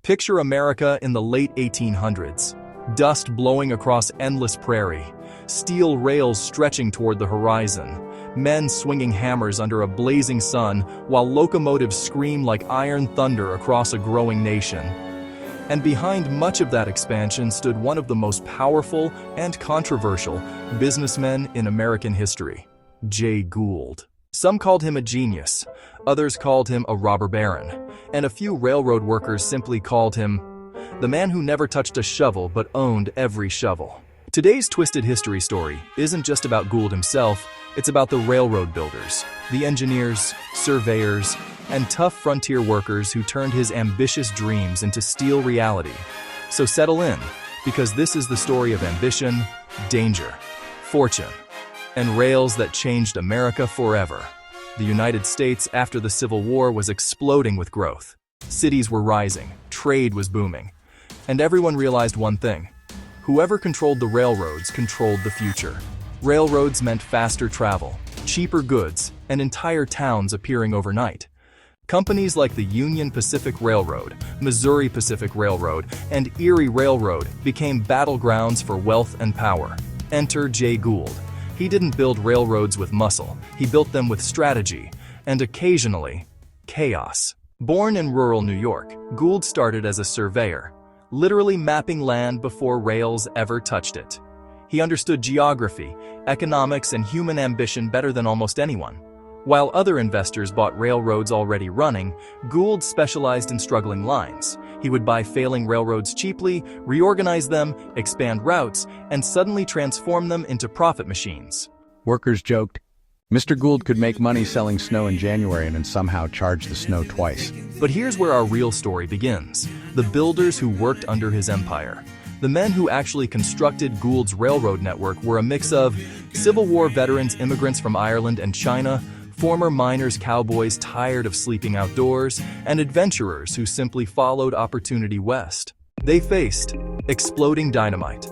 Picture America in the late 1800s. Dust blowing across endless prairie, steel rails stretching toward the horizon, men swinging hammers under a blazing sun while locomotives scream like iron thunder across a growing nation. And behind much of that expansion stood one of the most powerful and controversial businessmen in American history, Jay Gould. Some called him a genius, others called him a robber baron, and a few railroad workers simply called him the man who never touched a shovel but owned every shovel. Today's twisted history story isn't just about Gould himself, it's about the railroad builders, the engineers, surveyors, and tough frontier workers who turned his ambitious dreams into steel reality. So settle in, because this is the story of ambition, danger, fortune, and rails that changed America forever. The United States after the Civil War was exploding with growth. Cities were rising, trade was booming, and everyone realized one thing: whoever controlled the railroads controlled the future. Railroads meant faster travel, cheaper goods, and entire towns appearing overnight. Companies like the Union Pacific Railroad, Missouri Pacific Railroad, and Erie Railroad became battlegrounds for wealth and power. Enter Jay Gould. He didn't build railroads with muscle, he built them with strategy, and occasionally, chaos. Born in rural New York, Gould started as a surveyor, literally mapping land before rails ever touched it. He understood geography, economics, and human ambition better than almost anyone. While other investors bought railroads already running, Gould specialized in struggling lines. He would buy failing railroads cheaply, reorganize them, expand routes, and suddenly transform them into profit machines. Workers joked, Mr. Gould could make money selling snow in January and then somehow charge the snow twice. But here's where our real story begins: the builders who worked under his empire. The men who actually constructed Gould's railroad network were a mix of Civil War veterans, immigrants from Ireland and China, former miners, cowboys tired of sleeping outdoors, and adventurers who simply followed opportunity west. They faced exploding dynamite,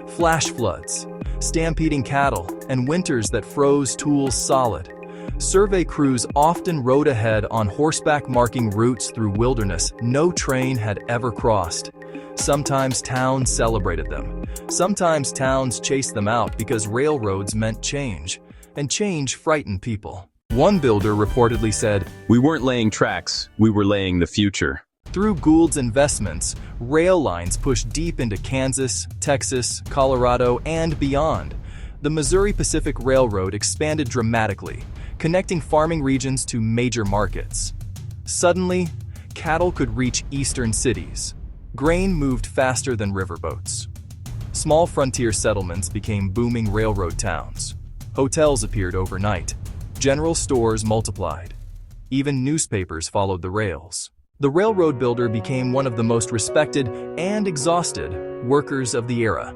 flash floods, stampeding cattle, and winters that froze tools solid. Survey crews often rode ahead on horseback, marking routes through wilderness no train had ever crossed. Sometimes towns celebrated them. Sometimes towns chased them out because railroads meant change, and change frightened people. One builder reportedly said, "We weren't laying tracks, we were laying the future." Through Gould's investments, rail lines pushed deep into Kansas, Texas, Colorado, and beyond. The Missouri Pacific Railroad expanded dramatically, connecting farming regions to major markets. Suddenly, cattle could reach eastern cities. Grain moved faster than riverboats. Small frontier settlements became booming railroad towns. Hotels appeared overnight. General stores multiplied. Even newspapers followed the rails. The railroad builder became one of the most respected and exhausted workers of the era.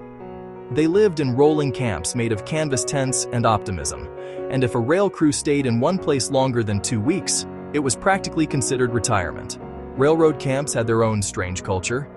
They lived in rolling camps made of canvas tents and optimism, and if a rail crew stayed in one place longer than 2 weeks, it was practically considered retirement. Railroad camps had their own strange culture.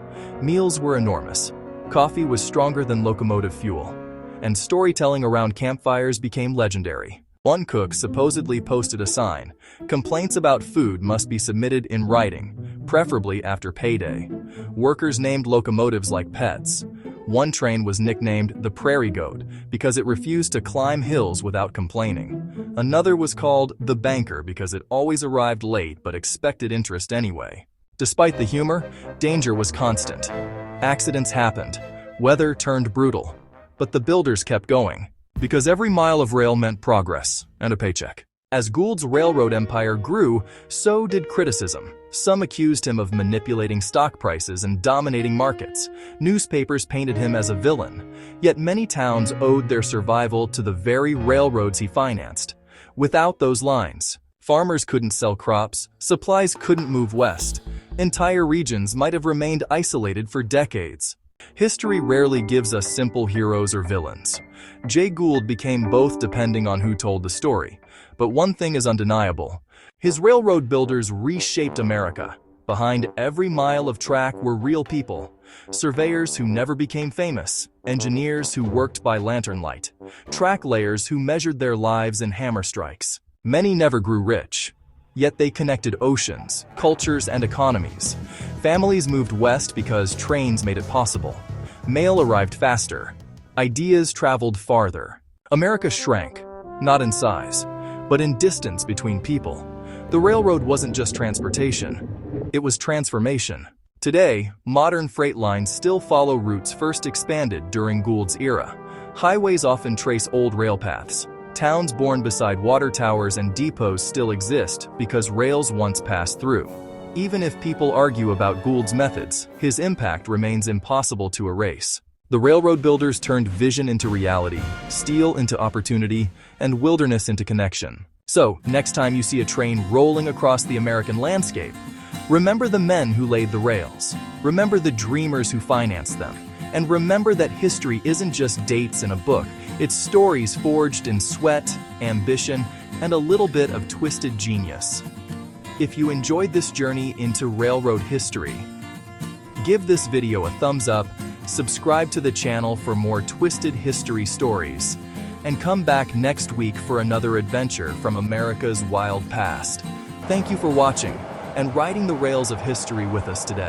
Meals were enormous. Coffee was stronger than locomotive fuel, and storytelling around campfires became legendary. One cook supposedly posted a sign: "Complaints about food must be submitted in writing, preferably after payday." Workers named locomotives like pets. One train was nicknamed the prairie goat because it refused to climb hills without complaining. Another was called the banker because it always arrived late but expected interest anyway. Despite the humor, danger was constant. Accidents happened. Weather turned brutal. But the builders kept going, because every mile of rail meant progress and a paycheck. As Gould's railroad empire grew, so did criticism. Some accused him of manipulating stock prices and dominating markets. Newspapers painted him as a villain. Yet many towns owed their survival to the very railroads he financed. Without those lines, farmers couldn't sell crops, supplies couldn't move west. Entire regions might have remained isolated for decades. History rarely gives us simple heroes or villains. Jay Gould became both depending on who told the story. But one thing is undeniable: his railroad builders reshaped America. Behind every mile of track were real people. Surveyors who never became famous, engineers who worked by lantern light, track layers who measured their lives in hammer strikes. Many never grew rich. yet they connected oceans, cultures, and economies. Families moved west because trains made it possible. Mail arrived faster. Ideas traveled farther. America shrank, not in size, but in distance between people. The railroad wasn't just transportation, it was transformation. Today, modern freight lines still follow routes first expanded during Gould's era. Highways often trace old rail paths. Towns born beside water towers and depots still exist because rails once passed through. Even if people argue about Gould's methods, his impact remains impossible to erase. The railroad builders turned vision into reality, steel into opportunity, and wilderness into connection. So, next time you see a train rolling across the American landscape, remember the men who laid the rails, remember the dreamers who financed them, and remember that history isn't just dates in a book, it's stories forged in sweat, ambition, and a little bit of twisted genius. If you enjoyed this journey into railroad history, give this video a thumbs up, subscribe to the channel for more twisted history stories, and come back next week for another adventure from America's wild past. Thank you for watching and riding the rails of history with us today.